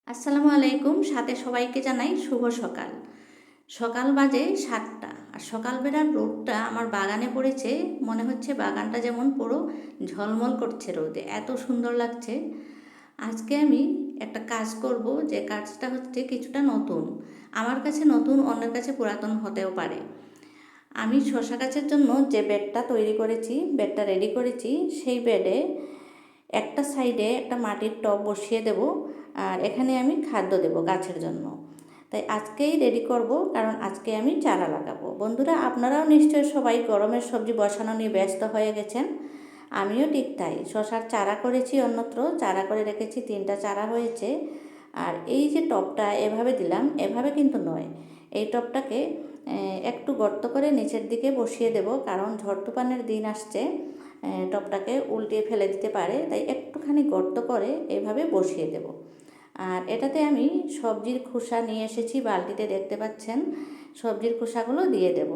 আসসালামু আলাইকুম। সাথে সবাইকে জানাই শুভ সকাল। সকাল বাজে 7টা আর সকালবেলার রোদটা আমার বাগানে পড়েছে। মনে হচ্ছে বাগানটা যেমন পুরো ঝলমল করছে রোদে, এত সুন্দর লাগছে। আজকে আমি একটা কাজ করব, যে কাজটা হচ্ছে কিছুটা নতুন। আমার কাছে নতুন, অন্যের কাছে পুরাতন হতেও পারে। আমি শশা গাছের জন্য যে বেডটা তৈরি করেছি, বেডটা রেডি করেছি, সেই বেডে একটা সাইডে একটা মাটির টব বসিয়ে দেব, আর এখানে আমি খাদ্য দেব গাছের জন্য। তাই আজকেই রেডি করব, কারণ আজকে আমি চারা লাগাবো। বন্ধুরা, আপনারাও নিশ্চয়ই সবাই গরমের সবজি বসানো নিয়ে ব্যস্ত হয়ে গেছেন। আমিও ঠিক তাই। শশার চারা করেছি, অন্যত্র চারা করে রেখেছি, 3টা চারা হয়েছে। আর এই যে টবটা এভাবে দিলাম, এভাবে কিন্তু নয়। এই টবটাকে একটু গর্ত করে নিচের দিকে বসিয়ে দেব, কারণ ঝড় তুফানের দিন আসছে, টবটাকে উল্টিয়ে ফেলে দিতে পারে। তাই একটুখানি গর্ত করে এভাবে বসিয়ে দেব। আর এটাতে আমি সবজির খোসা নিয়ে এসেছি, বালতিতে দেখতে পাচ্ছেন। সবজির খোসাগুলো দিয়ে দেব।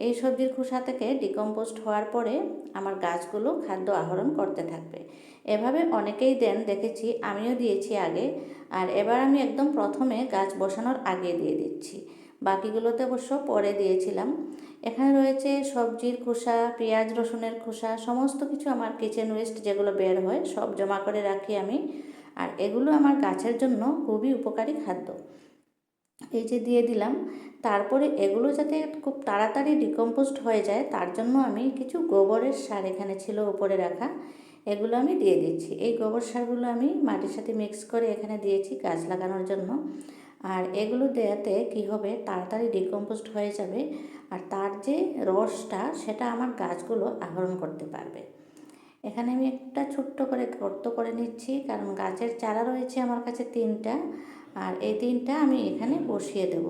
এই সবজির খোসা থেকে ডিকম্পোস্ট হওয়ার পরে আমার গাছগুলো খাদ্য আহরণ করতে থাকবে। এভাবে অনেকেই দেন দেখেছি, আমিও দিয়েছি আগে। আর এবার আমি একদম প্রথমে গাছ বসানোর আগে দিয়ে দিচ্ছি, বাকিগুলোতে অবশ্য পরে দিয়েছিলাম। এখানে রয়েছে সবজির খোসা, পেঁয়াজ রসুনের খোসা, সমস্ত কিছু আমার কিচেন ওয়েস্ট যেগুলো বের হয় সব জমা করে রাখি আমি। আর এগুলো আমার গাছের জন্য খুবই উপকারী খাদ্য। এই যে দিয়ে দিলাম। তারপরে এগুলো যাতে খুব তাড়াতাড়ি ডিকম্পোস্ট হয়ে যায়, তার জন্য আমি কিছু গোবরের সার এখানে ছিল উপরে রাখা, এগুলো আমি দিয়ে দিচ্ছি। এই গোবর সারগুলো আমি মাটির সাথে মিক্স করে এখানে দিয়েছি গাছ লাগানোর জন্য। আর এগুলো দেওয়াতে কী হবে, তাড়াতাড়ি ডিকম্পোস্ট হয়ে যাবে, আর তার যে রসটা সেটা আমার গাছগুলো আহরণ করতে পারবে। এখানে আমি একটা ছোট্ট করে গর্ত করে নিচ্ছি, কারণ গাছের চারা রয়েছে আমার কাছে 3টা, আর এই 3টা আমি এখানে বসিয়ে দেব।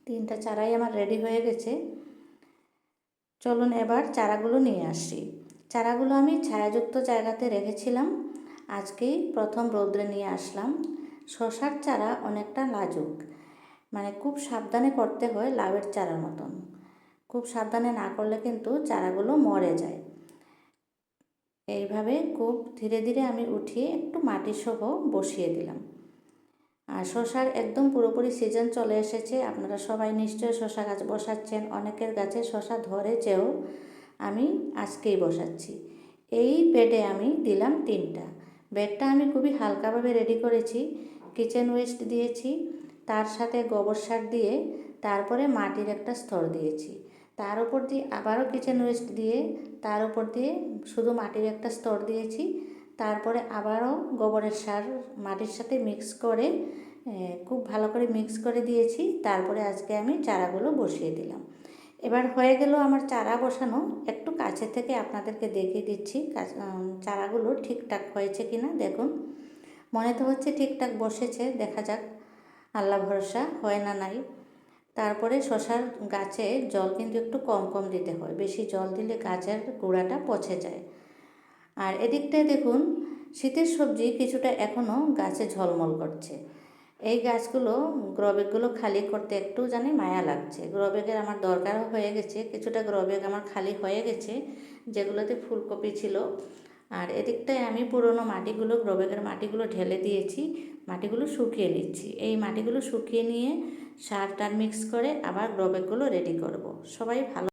3টা চারাই আমার রেডি হয়ে গেছে। চলুন এবার চারাগুলো নিয়ে আসি। চারাগুলো আমি ছায়াযুক্ত জায়গাতে রেখেছিলাম, আজকেই প্রথম রৌদ্রে নিয়ে আসলাম। শশার চারা অনেকটা লাজুক, মানে খুব সাবধানে করতে হয়, লাউয়ের চারার মতন। খুব সাবধানে না করলে কিন্তু চারাগুলো মরে যায়। এইভাবে খুব ধীরে ধীরে আমি উঠিয়ে একটু মাটি সহ বসিয়ে দিলাম। আর শশার একদম পুরোপুরি সিজন চলে এসেছে। আপনারা সবাই নিশ্চয়ই শশা গাছ বসাচ্ছেন, অনেকের গাছে শশা ধরেছেও। আমি আজকেই বসাচ্ছি। এই বেডে আমি দিলাম 3টা। বেডটা আমি খুবই হালকাভাবে রেডি করেছি। কিচেন ওয়েস্ট দিয়েছি, তার সাথে গোবর সার দিয়ে, তারপরে মাটির একটা স্তর দিয়েছি। তার উপর দিয়ে আবারও কিচেন ওয়েস্ট দিয়ে, তার উপর দিয়ে শুধু মাটির একটা স্তর দিয়েছি। তারপরে আবারও গোবরের সার মাটির সাথে মিক্স করে খুব ভালো করে মিক্স করে দিয়েছি। তারপরে আজকে আমি চারাগুলো বসিয়ে দিলাম। এবার হয়ে গেল আমার চারা বসানো। একটু কাছে থেকে আপনাদেরকে দেখিয়ে দিচ্ছি চারাগুলো ঠিকঠাক হয়েছে কি না। দেখুন, মনে তো হচ্ছে ঠিকঠাক বসেছে, দেখা যাক, আল্লাহ ভরসা হয় না নাই। তারপরে শশার গাছে জল কিন্তু একটু কম কম দিতে হয়, বেশি জল দিলে গাছের গোড়াটা পচে যায়। আর এদিকটায় দেখুন, শীতের সবজি কিছুটা এখনও গাছে ঝলমল করছে। এই গাছগুলো, গ্রোব্যাগগুলো খালি করতে একটু জানি মায়া লাগছে। গ্রোব্যাগের আমার দরকারও হয়ে গেছে, কিছুটা গ্রোব্যাগ আমার খালি হয়ে গেছে যেগুলোতে ফুলকপি ছিল। আর এদিকটায় আমি পুরনো মাটিগুলো, গ্রোব্যাগের মাটিগুলো ঢেলে দিয়েছি, মাটিগুলো শুকিয়ে নিচ্ছি। এই মাটিগুলো শুকিয়ে নিয়ে সার টার মিক্স করে আবার গ্রোব্যাগগুলো রেডি করব। সবাই ভালো